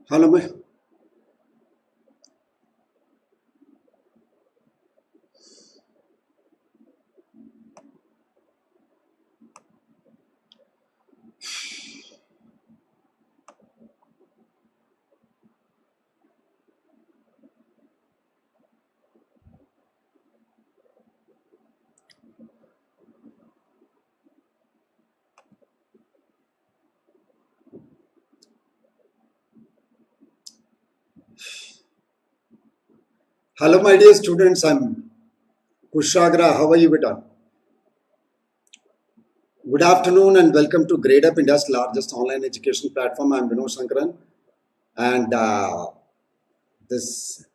Hello, hello, my dear students. I'm Kushagra. How are you, beta? Good afternoon and welcome to Gradeup, India's largest online education platform. I'm Vinod Shankaran, and this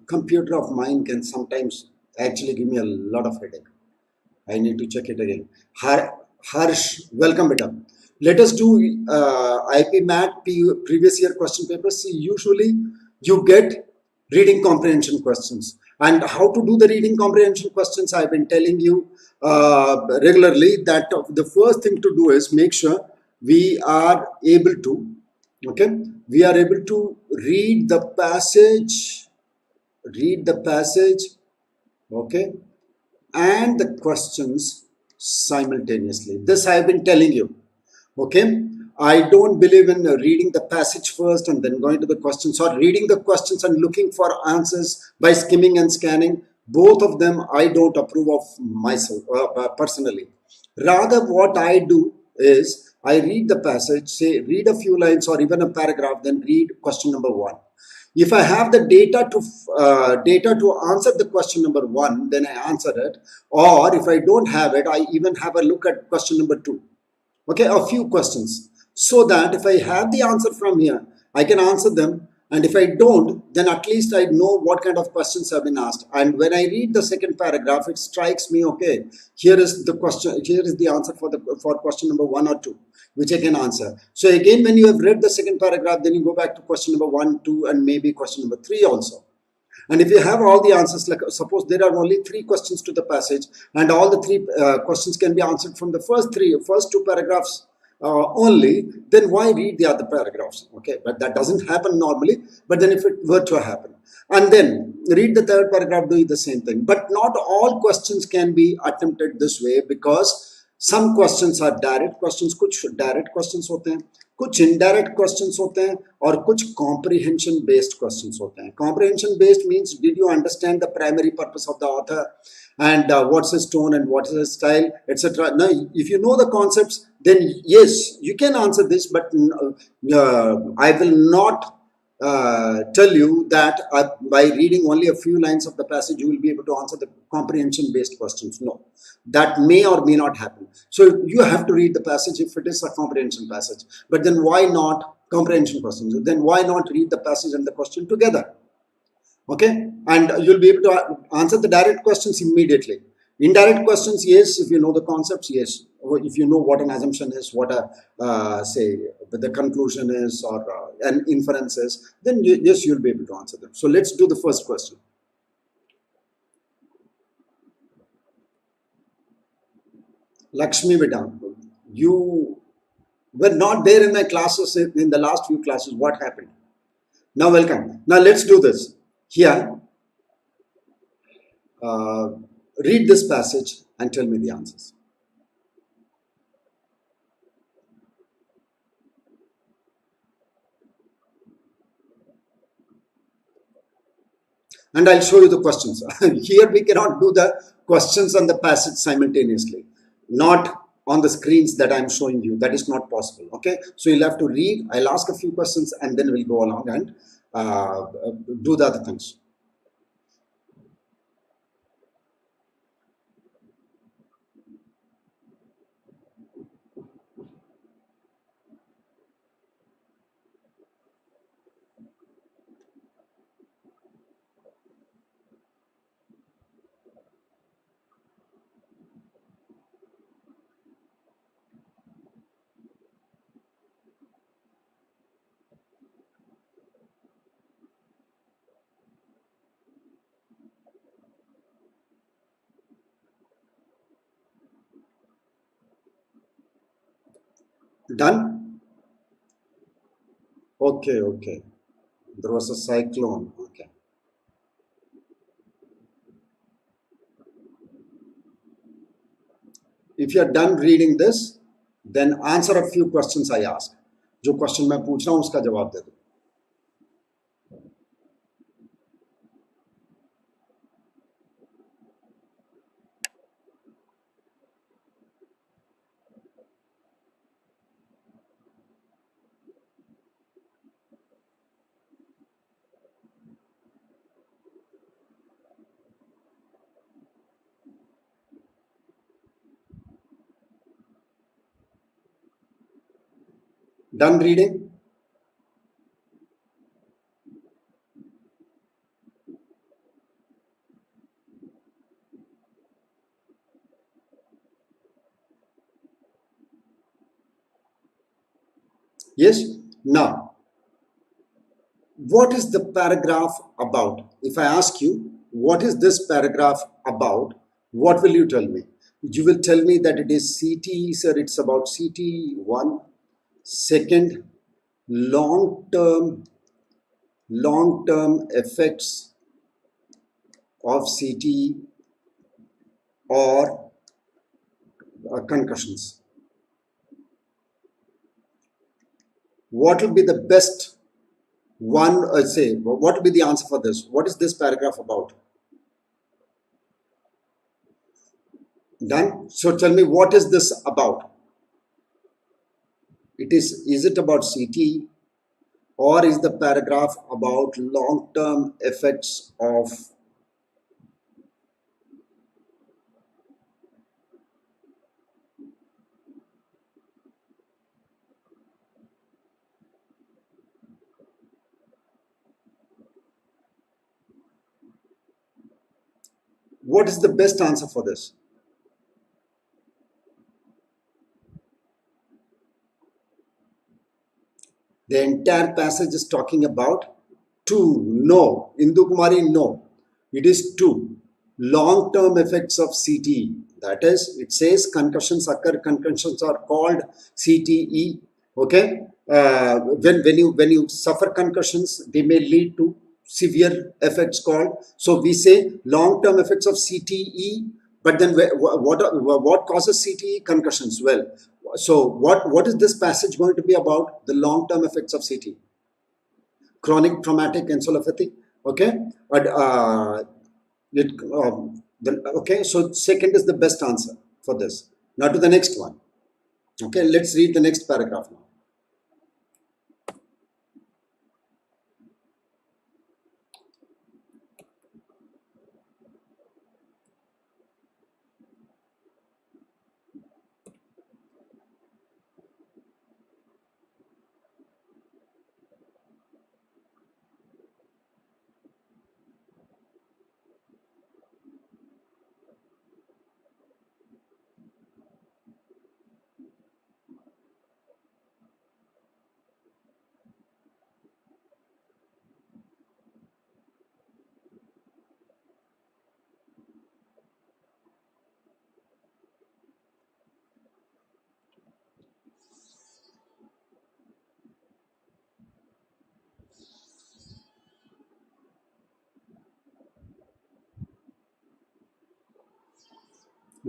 computer of mine can sometimes actually give me a lot of headache. I need to check it again. Harsh, welcome, beta. Let us do IPMAT previous year question papers. See, usually you get reading comprehension questions. And how to do the reading comprehension questions, I've been telling you regularly that the first thing to do is make sure we are able to, okay, we are able to read the passage, okay, and the questions simultaneously. This I have been telling you. Okay, I don't believe in reading the passage first and then going to the questions, or reading the questions and looking for answers by skimming and scanning. Both of them I don't approve of myself personally. Rather, what I do is I read the passage, say read a few lines or even a paragraph, then read question number one. If I have the data to answer the question number one, then I answer it. Or if I don't have it, I even have a look at question number two. Okay, a few questions, so that if I have the answer from here, I can answer them. And if I don't, then at least I know what kind of questions have been asked. And when I read the second paragraph, it strikes me, okay, here is the question, here is the answer for question number one or two, which I can answer. So again, when you have read the second paragraph, then you go back to question number one, two, and maybe question number three also. And if you have all the answers, like suppose there are only three questions to the passage, and all the three questions can be answered from the first two paragraphs only, then why read the other paragraphs? Okay, but that doesn't happen normally. But then if it were to happen, and then read the third paragraph, doing the same thing. But not all questions can be attempted this way, because some questions are direct questions, कुछ direct questions होते हैं, कुछ indirect questions होते हैं, और कुछ comprehension based questions होते हैं. Comprehension based means, did you understand the primary purpose of the author, and what's his tone and what is his style, etc. Now, if you know the concepts, then yes, you can answer this, but I will not tell you that by reading only a few lines of the passage, you will be able to answer the comprehension based questions. No, that may or may not happen. So you have to read the passage if it is a comprehension passage. But then why not comprehension questions? Then why not read the passage and the question together? Okay, and you'll be able to answer the direct questions immediately. Indirect questions, yes, if you know the concepts, yes. If you know what an assumption is, what a say the conclusion is, or an inference is, then yes, you'll be able to answer them. So let's do the first question. Lakshmi Beta, you were not there in my classes in the last few classes. What happened? Now welcome. Now let's do this. Here, read this passage and tell me the answers. And I'll show you the questions. Here we cannot do the questions and the passage simultaneously. Not on the screens that I'm showing you. That is not possible. Okay. So you'll have to read. I'll ask a few questions and then we'll go along and do the other things. Done? Okay, okay. There was a cyclone. Okay. If you are done reading this, then answer a few questions I ask. जो question मैं पूछ रहा हूँ उसका जवाब दे दो. Done reading? Yes? Now, what is the paragraph about? If I ask you, what is this paragraph about? What will you tell me? You will tell me that it is CT, sir, it's about CT. One. Second, long-term effects of CT or concussions. What will be the best one? Say, what will be the answer for this? What is this paragraph about? Done. So tell me, what is this about? Is it about CT, or is the paragraph about long-term effects of what is the best answer for this? The entire passage is talking about two. No. Indu Kumari, no. It is two. Long-term effects of CTE. That is, it says concussions occur. Concussions are called CTE. Okay. When you suffer concussions, they may lead to severe effects called. So we say long-term effects of CTE. But then what causes CTE? Concussions. Well, so what is this passage going to be about? The long-term effects of CTE. Chronic traumatic encephalopathy. Okay. Okay. So second is the best answer for this. Now to the next one. Okay. Let's read the next paragraph now.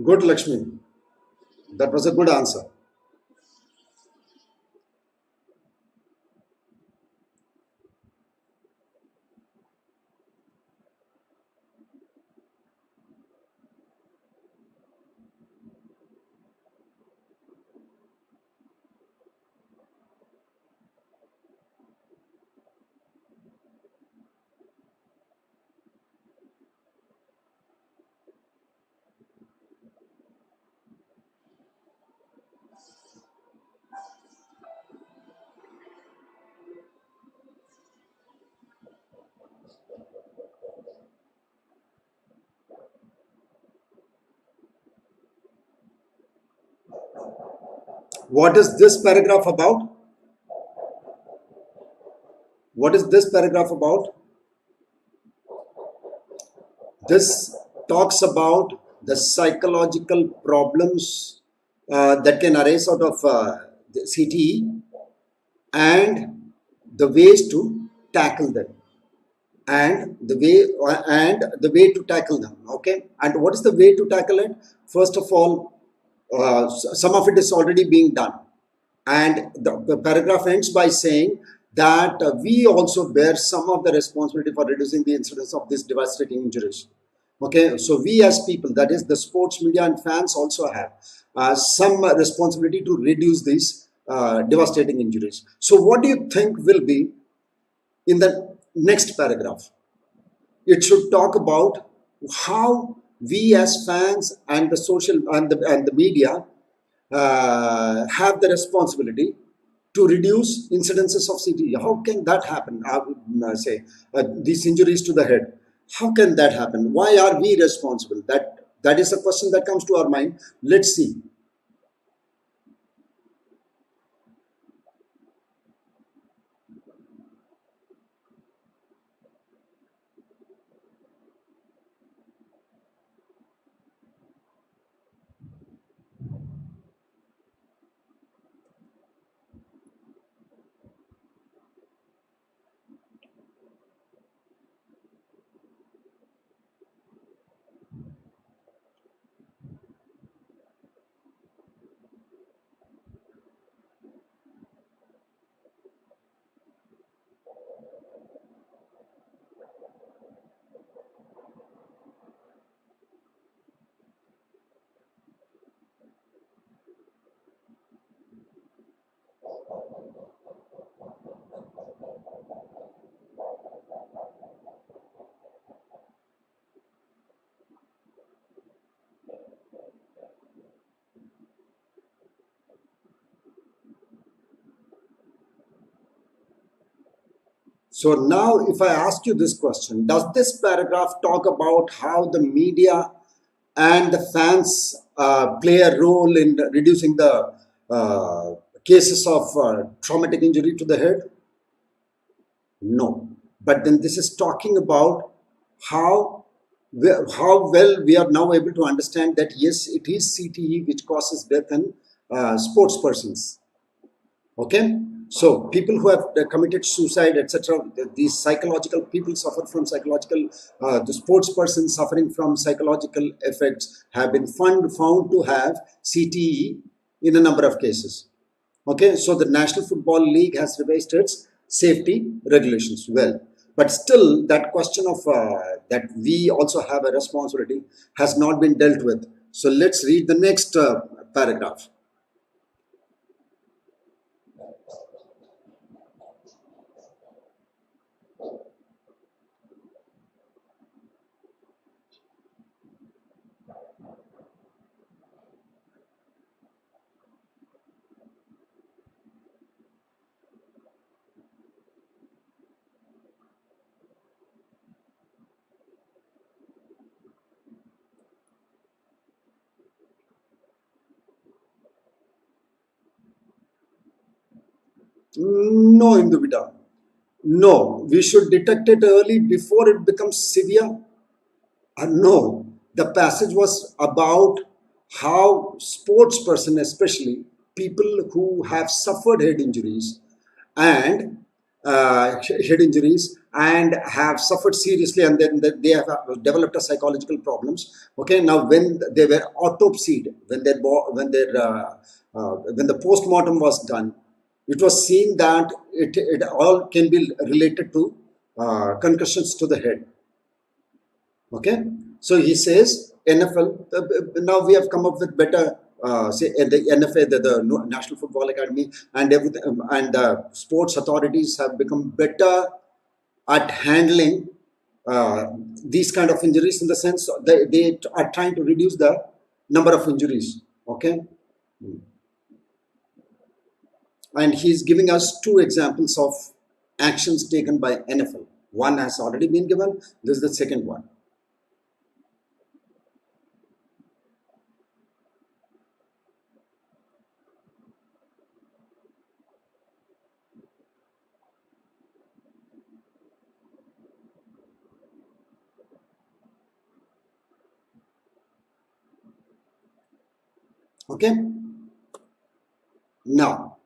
Good, Lakshmi. That was a good answer. What is this paragraph about? What is this paragraph about? This talks about the psychological problems that can arise out of the CTE and the ways to tackle them, and the way to tackle them. Okay, and what is the way to tackle it? First of all, some of it is already being done, and the paragraph ends by saying that we also bear some of the responsibility for reducing the incidence of these devastating injuries. Okay, so we as people, that is the sports media and fans, also have some responsibility to reduce these devastating injuries. So what do you think will be in the next paragraph? It should talk about how we as fans and the social and the media have the responsibility to reduce incidences of CTE. How can that happen? I would say these injuries to the head. How can that happen? Why are we responsible? That is a question that comes to our mind. Let's see. So now, if I ask you this question, does this paragraph talk about how the media and the fans play a role in reducing the cases of traumatic injury to the head? No. But then this is talking about how how well we are now able to understand that yes, it is CTE which causes death in sports persons. Okay, so people who have committed suicide, etc., these psychological people suffer from psychological, the sports persons suffering from psychological effects have been found to have CTE in a number of cases. Okay, so the National Football League has revised its safety regulations. Well, but still that question of that we also have a responsibility has not been dealt with. So let's read the next paragraph. No, Induvida. No, we should detect it early before it becomes severe. No, the passage was about how sports person, especially people who have suffered and head injuries and have suffered seriously, and then they have developed a psychological problems. Okay, now when they were autopsied, when the post-mortem was done, it was seen that it all can be related to concussions to the head. Okay, so he says NFL. Now we have come up with better, say the NFA, the National Football Academy, and everything, and sports authorities have become better at handling these kind of injuries, in the sense they are trying to reduce the number of injuries. Okay, and he's giving us two examples of actions taken by NFL. One has already been given. This is the second one. Okay, now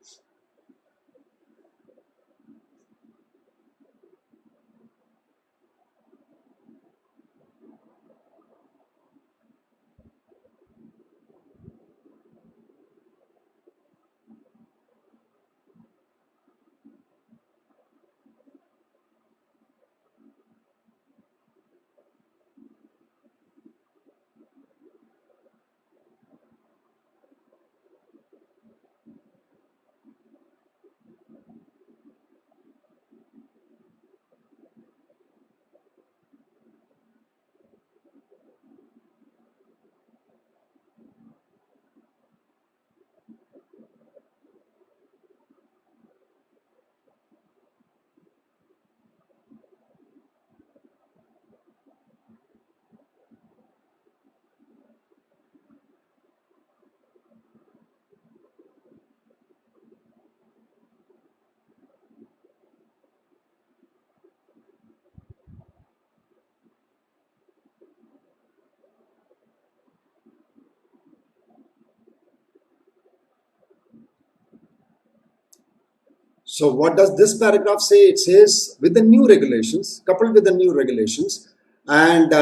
So what does this paragraph say? It says with the new regulations, coupled with the new regulations and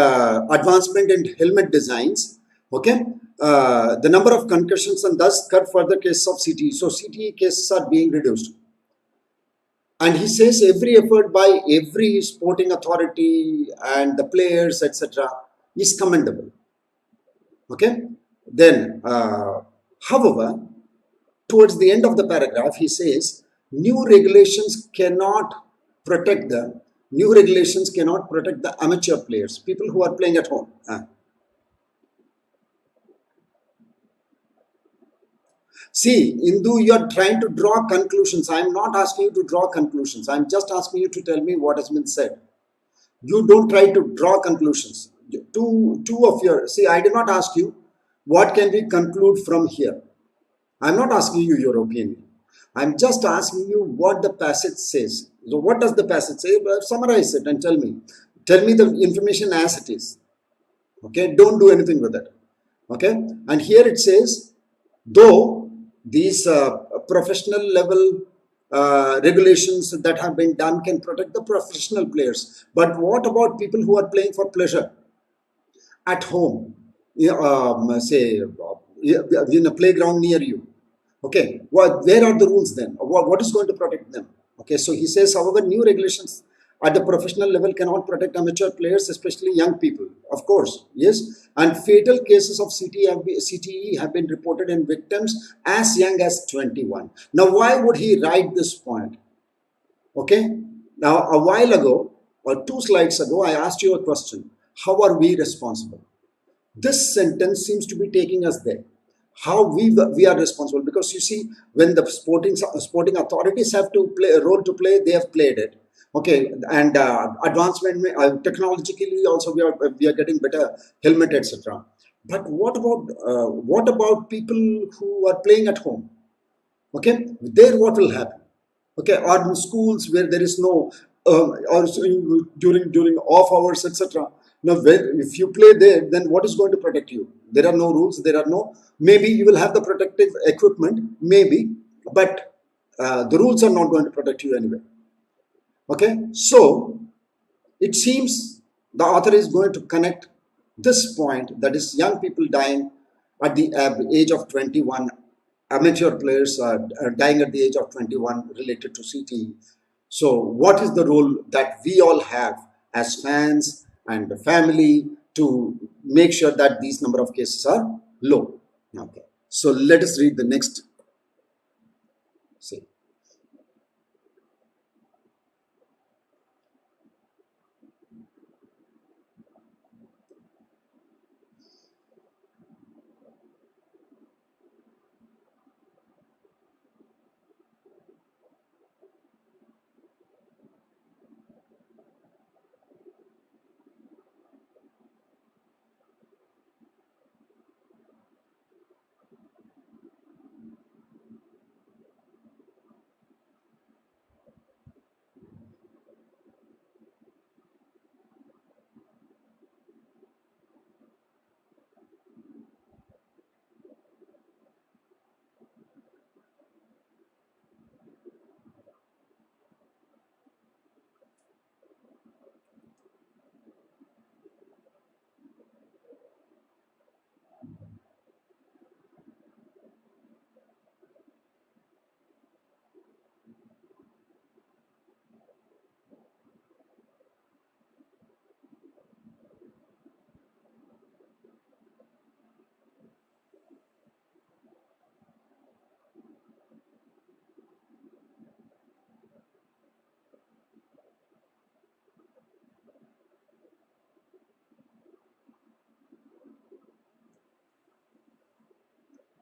advancement in helmet designs, okay, the number of concussions and thus cut further cases of CTE. So CTE cases are being reduced. And he says every effort by every sporting authority and the players, etc., is commendable. Okay. Then, however, towards the end of the paragraph, he says new regulations cannot protect the amateur players, people who are playing at home. See, Indu, you are trying to draw conclusions. I am not asking you to draw conclusions. I am just asking you to tell me what has been said. You don't try to draw conclusions. Two of your, see, I did not ask you what can we conclude from here. I'm not asking you your opinion. I'm just asking you what the passage says. So what does the passage say? Well, summarize it and tell me. Tell me the information as it is. Okay, don't do anything with it. Okay, and here it says, though these professional level regulations that have been done can protect the professional players, but what about people who are playing for pleasure at home, say in a playground near you? Okay, where are the rules then? What is going to protect them? Okay, so he says, however, new regulations at the professional level cannot protect amateur players, especially young people. Of course, yes. And fatal cases of CTE have been reported in victims as young as 21. Now, why would he write this point? Okay. Now, a while ago, or 2 slides ago, I asked you a question. How are we responsible? This sentence seems to be taking us there. How we are responsible, because you see, when the sporting authorities have to play a role to play, they have played it. Okay, and advancement technologically also we are getting better helmet, etc. But what about people who are playing at home? Okay, there what will happen? Okay, or in schools where there is no or during off hours, etc. Now, if you play there, then what is going to protect you? There are no rules. There are no. Maybe you will have the protective equipment, maybe, but the rules are not going to protect you anyway. Okay, so it seems the author is going to connect this point, that is young people dying at the age of 21, amateur players are dying at the age of 21 related to CTE. So what is the role that we all have as fans and the family to make sure that these number of cases are low? Okay, so let us read the next. See.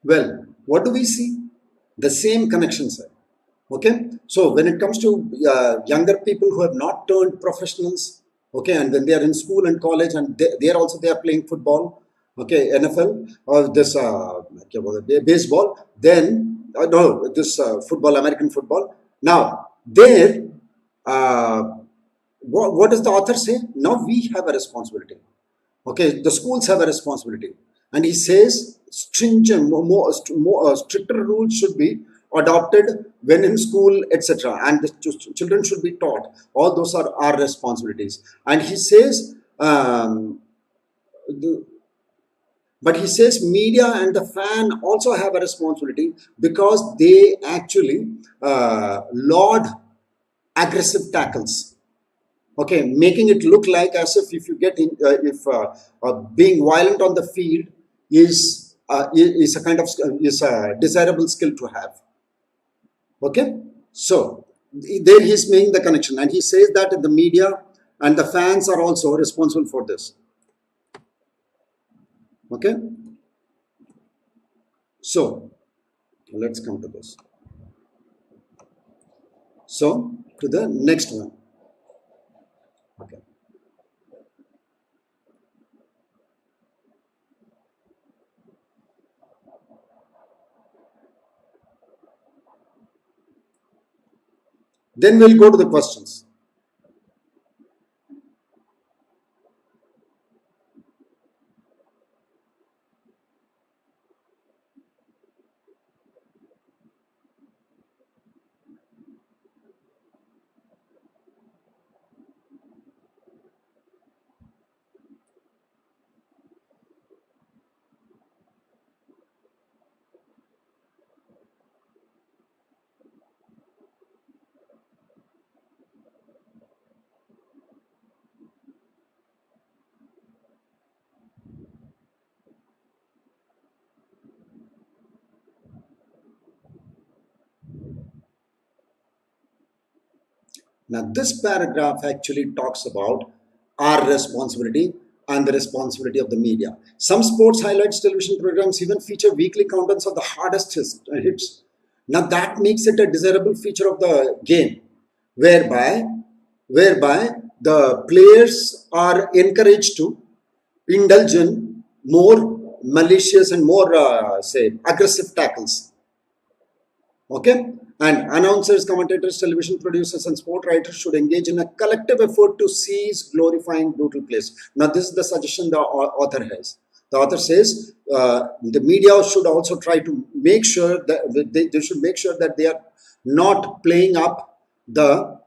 Well, what do we see? The same connection, sir. Okay, so when it comes to younger people who have not turned professionals, okay, and when they are in school and college, and they are playing football, okay, NFL or this baseball, then no, this football, American football. Now there, uh, what does the author say? Now we have a responsibility. Okay, the schools have a responsibility, and he says stringent, more stricter rules should be adopted when in school, etc. And the children should be taught. All those are our responsibilities. And he says, but he says media and the fan also have a responsibility because they actually laud aggressive tackles. Okay, making it look like as if you get in, if being violent on the field is a kind of is a desirable skill to have. Okay, so there he's making the connection, and he says that the media and the fans are also responsible for this. Okay, so let's come to this. So to the next one. Okay. Then we'll go to the questions. Now, this paragraph actually talks about our responsibility and the responsibility of the media. Some sports highlights television programs even feature weekly countdowns of the hardest hits. Now, that makes it a desirable feature of the game, whereby the players are encouraged to indulge in more malicious and more, say, aggressive tackles. Okay, and announcers, commentators, television producers, and sport writers should engage in a collective effort to cease glorifying brutal plays. Now, this is the suggestion the author has. The author says the media should also try to make sure that they should make sure that they are not playing up the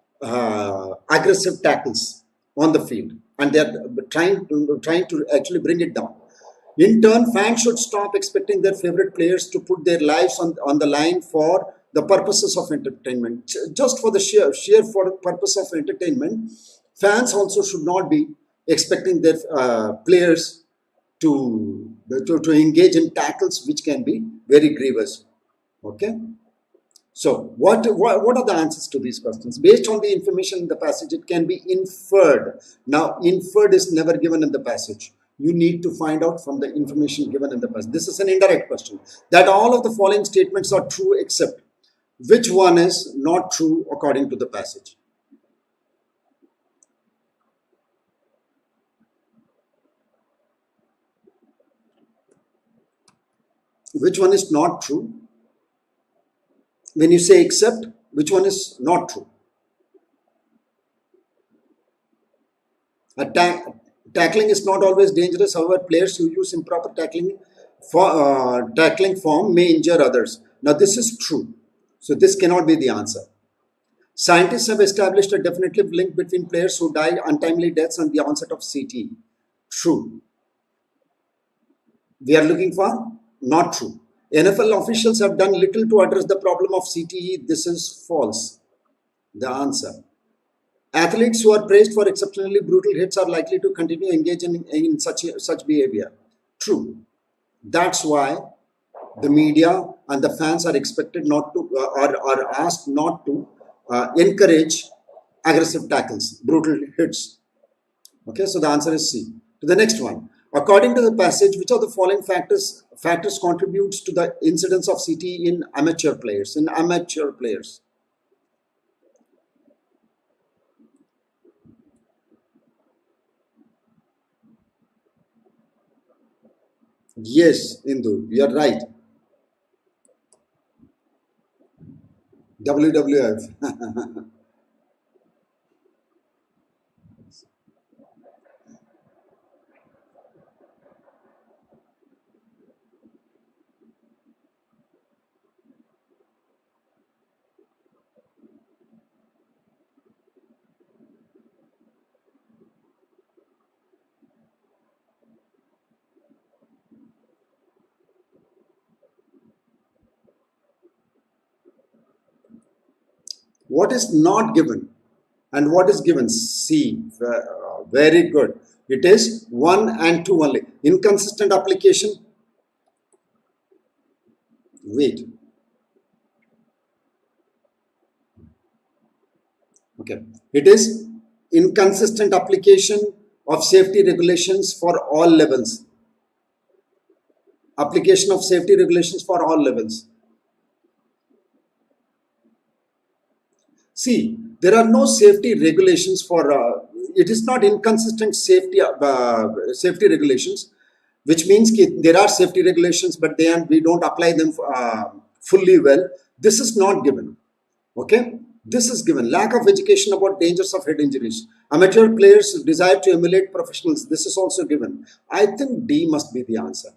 aggressive tackles on the field, and they are trying to actually bring it down. In turn, fans should stop expecting their favorite players to put their lives on the line for the purposes of entertainment. Just for the sheer for purpose of entertainment, fans also should not be expecting their players to engage in tackles which can be very grievous. Okay. So what are the answers to these questions? Based on the information in the passage, it can be inferred. Now, inferred is never given in the passage. You need to find out from the information given in the passage. This is an indirect question. That all of the following statements are true except which one is not true according to the passage. Which one is not true? When you say except, which one is not true? Tackling is not always dangerous. However, players who use improper tackling form may injure others. Now, this is true. So, this cannot be the answer. Scientists have established a definitive link between players who died untimely deaths and the onset of CTE. True. We are looking for not true. NFL officials have done little to address the problem of CTE. This is false. The answer. Athletes who are praised for exceptionally brutal hits are likely to continue engaging in such behavior. True. That's why the media and the fans are expected not to, are asked not to encourage aggressive tackles, brutal hits. Okay, so the answer is C. To the next one. According to the passage, which of the following factors contributes to the incidence of CTE in amateur players? Yes, Indu, you are right. WWF. What is not given and what is given? C. Very good. It is 1 and 2 only. Inconsistent application. Wait. Okay. It is inconsistent application of safety regulations for all levels. Application of safety regulations for all levels. See, there are no safety regulations for, it is not inconsistent safety regulations, which means there are safety regulations, but we don't apply them fully well. This is not given. Okay, this is given. Lack of education about dangers of head injuries. Amateur players desire to emulate professionals. This is also given. I think D must be the answer.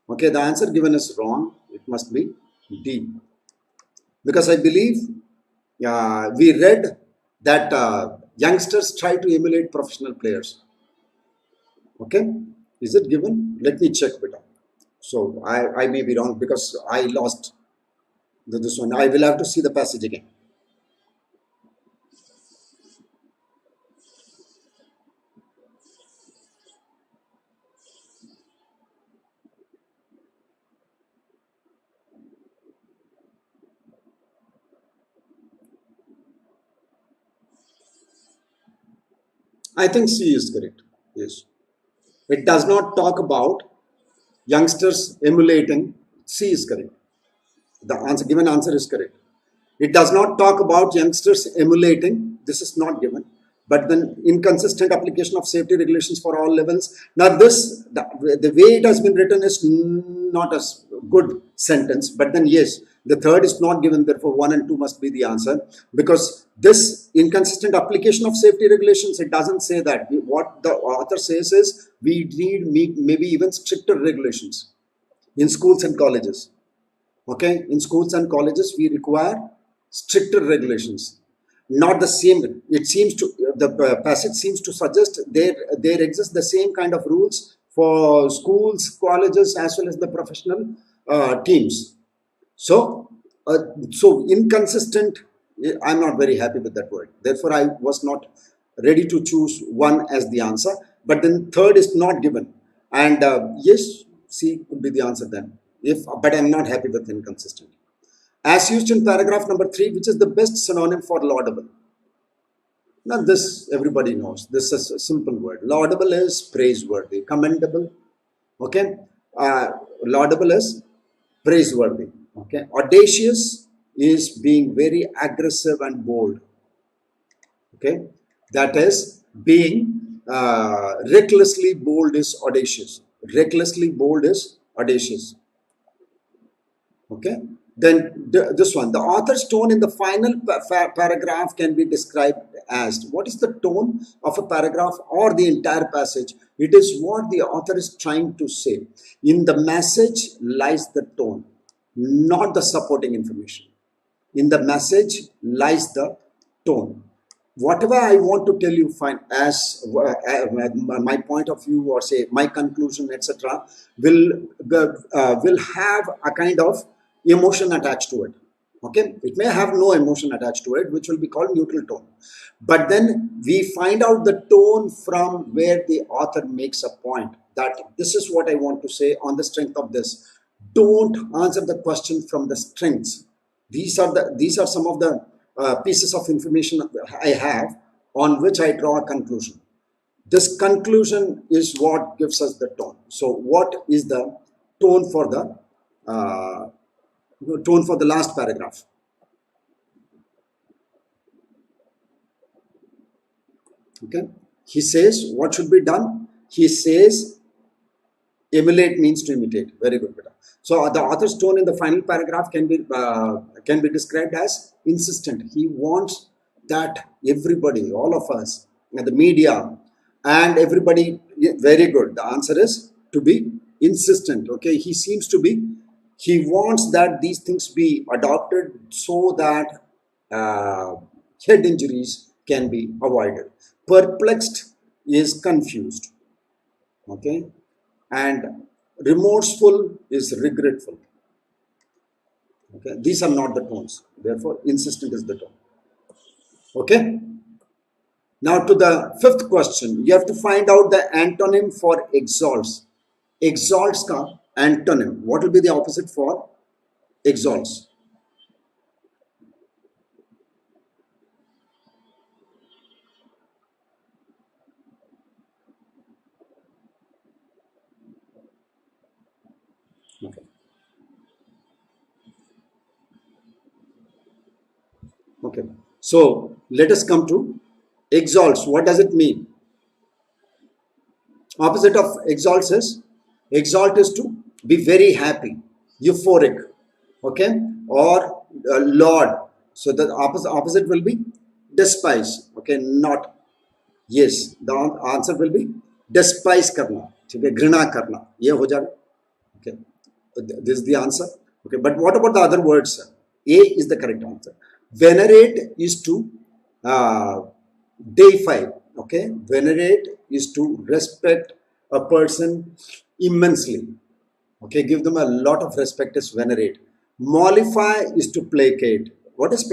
Okay, the answer given is wrong. It must be D. Because I believe we read that youngsters try to emulate professional players. Okay, is it given? Let me check better. So I may be wrong because I lost this one. I will have to see the passage again. I think C is correct. Yes. It does not talk about youngsters emulating. C is correct. The answer given answer is correct. It does not talk about youngsters emulating. This is not given. But then inconsistent application of safety regulations for all levels. Now this, the way it has been written is not a good sentence. But then yes, the third is not given. Therefore 1 and 2 must be the answer. Because this inconsistent application of safety regulations, it doesn't say that. What the author says is we need maybe even stricter regulations in schools and colleges. Okay, in schools and colleges we require stricter regulations, not the same. It seems to, the passage seems to suggest there exist the same kind of rules for schools, colleges, as well as the professional teams. So inconsistent, I'm not very happy with that word. Therefore I was not ready to choose 1 as the answer. But then third is not given, and yes, C could be the answer then. But I'm not happy with inconsistent. As used in paragraph number 3, which is the best synonym for laudable? Now this everybody knows. This is a simple word. Laudable is praiseworthy, commendable. Okay, laudable is praiseworthy. Okay, audacious is being very aggressive and bold. Okay, that is being recklessly bold is audacious. Recklessly bold is audacious. Okay, then this one, the author's tone in the final paragraph can be described as, what is the tone of a paragraph or the entire passage? It is what the author is trying to say. In the message lies the tone, not the supporting information. In the message lies the tone. Whatever I want to tell you, fine, as my point of view, or say my conclusion, etc., will have a kind of emotion attached to it. Okay, it may have no emotion attached to it, which will be called neutral tone. But then we find out the tone from where the author makes a point that this is what I want to say on the strength of this. Don't answer the question from the strengths. These are some of the pieces of information I have on which I draw a conclusion. This conclusion is what gives us the tone. So what is the tone for the last paragraph? Okay, he says what should be done. He says emulate means to imitate. Very good, Beta. So the author's tone in the final paragraph can be described as insistent. He wants that everybody, all of us, the media, and everybody. Very good. The answer is to be insistent. Okay, he seems to be. He wants that these things be adopted so that head injuries can be avoided. Perplexed is confused. Okay, and remorseful is regretful. Okay, these are not the tones. Therefore, insistent is the tone. Okay. Now to the fifth question. You have to find out the antonym for exalts. Exalts ka antonym. What will be the opposite for exalts? Okay. Okay. So let us come to exalts. What does it mean? Opposite of exalts is, exalt is to be very happy, euphoric, okay, or laud. So the opposite will be despise, okay, not. Yes, the answer will be despise करना, ठीक है, घृणा करना, ये हो जाएगा. Okay, this is the answer. Okay, but what about the other words, sir? A is the correct answer. Venerate is to uh, deify. Okay, venerate is to respect a person immensely. Okay, give them a lot of respect is venerate. Mollify is to placate. What is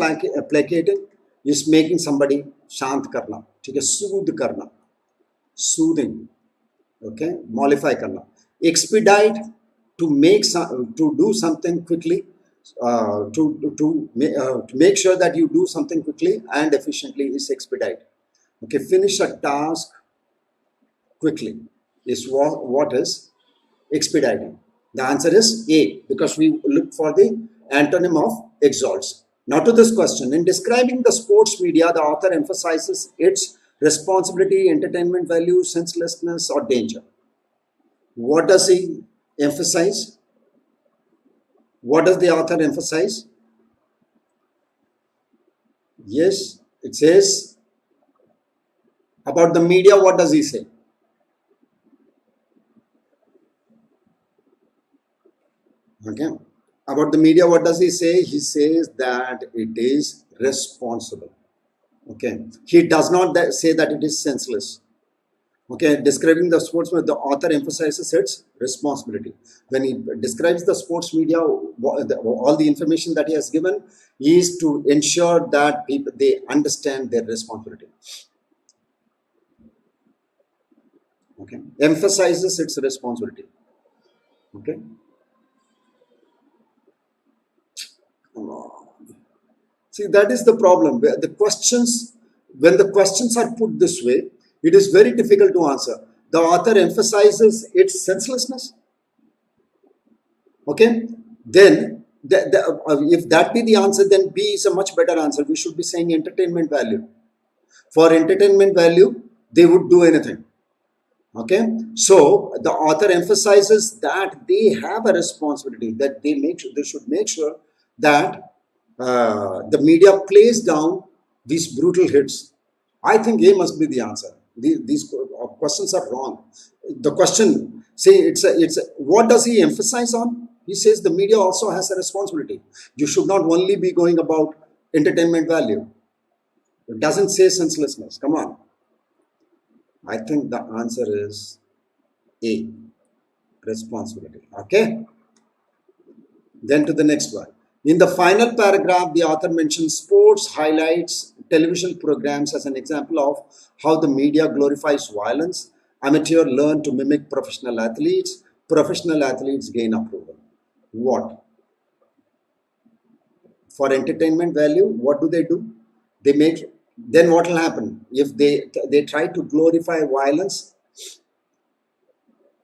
placating? Is making somebody shant karna. ठीक है, soothe karna, soothing. Okay, mollify karna. Expedite, to make to do something quickly, to make sure that you do something quickly and efficiently is expedite. Okay, finish a task quickly is what is expediting. The answer is A, because we look for the antonym of exalts. Now to this question. In describing the sports media, the author emphasizes its responsibility, entertainment value, senselessness, or danger. What does he emphasize? What does the author emphasize? Yes, it says about the media. What does he say? Okay. About the media, what does he say? He says that it is responsible. Okay. He does not say that it is senseless. Okay. Describing the sports media, the author emphasizes its responsibility. When he describes the sports media, all the information that he has given is to ensure that people, they understand their responsibility. Okay. Emphasizes its responsibility. Okay. See, that is the problem. The questions, when the questions are put this way, it is very difficult to answer. The author emphasizes its senselessness. Okay, then if that be the answer, then B is a much better answer. We should be saying entertainment value. For entertainment value, they would do anything. Okay, so the author emphasizes that they have a responsibility, that they should make sure that the media plays down these brutal hits. I think A must be the answer. These questions are wrong. The question, say, what does he emphasize on? He says the media also has a responsibility. You should not only be going about entertainment value. It doesn't say senselessness. Come on. I think the answer is A, responsibility. Okay. Then to the next one. In the final paragraph, the author mentions sports, highlights, television programs as an example of how the media glorifies violence. Amateur learn to mimic professional athletes. Professional athletes gain approval. What? For entertainment value, what do? They make, then what will happen? If they try to glorify violence,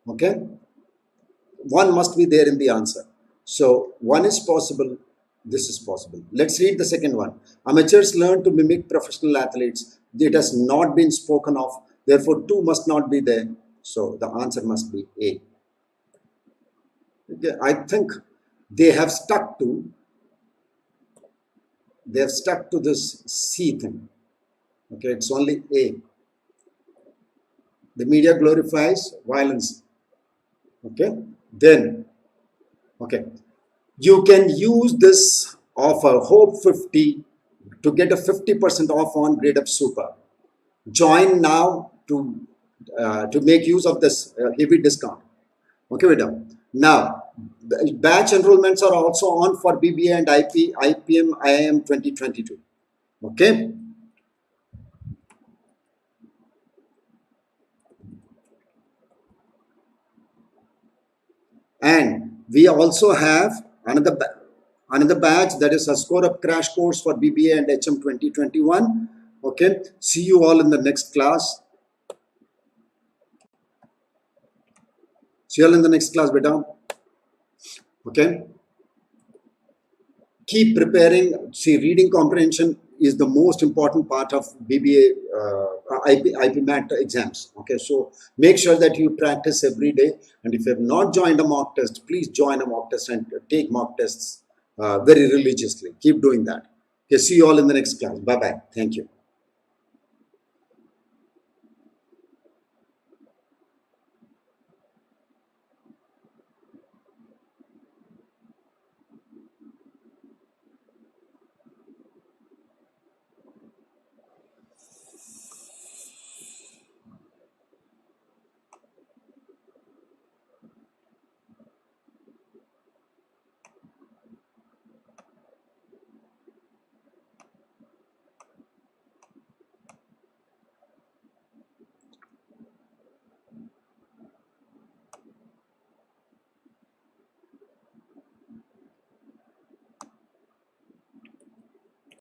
okay, one must be there in the answer. So one is possible, this is possible. Let's read the second one. Amateurs learn to mimic professional athletes. It has not been spoken of, therefore 2 must not be there. So the answer must be A. Okay, I think they have stuck to this C thing. Okay, it's only A. The media glorifies violence. Okay, then, okay, you can use this offer, Hope 50, to get a 50% off on Gradeup Super. Join now to make use of this heavy discount. Okay, madam. Now, the batch enrollments are also on for BBA and IPM IIM 2022. Okay. And we also have another batch, that is a score up crash course for BBA and HM 2021. Okay, see you all in the next class. See you all in the next class, beta. Okay, keep preparing. See, reading comprehension is the most important part of BBA IPMAT exams. Okay, so make sure that you practice every day. And if you have not joined a mock test, please join a mock test and take mock tests very religiously. Keep doing that. Okay, see you all in the next class. Bye bye. Thank you.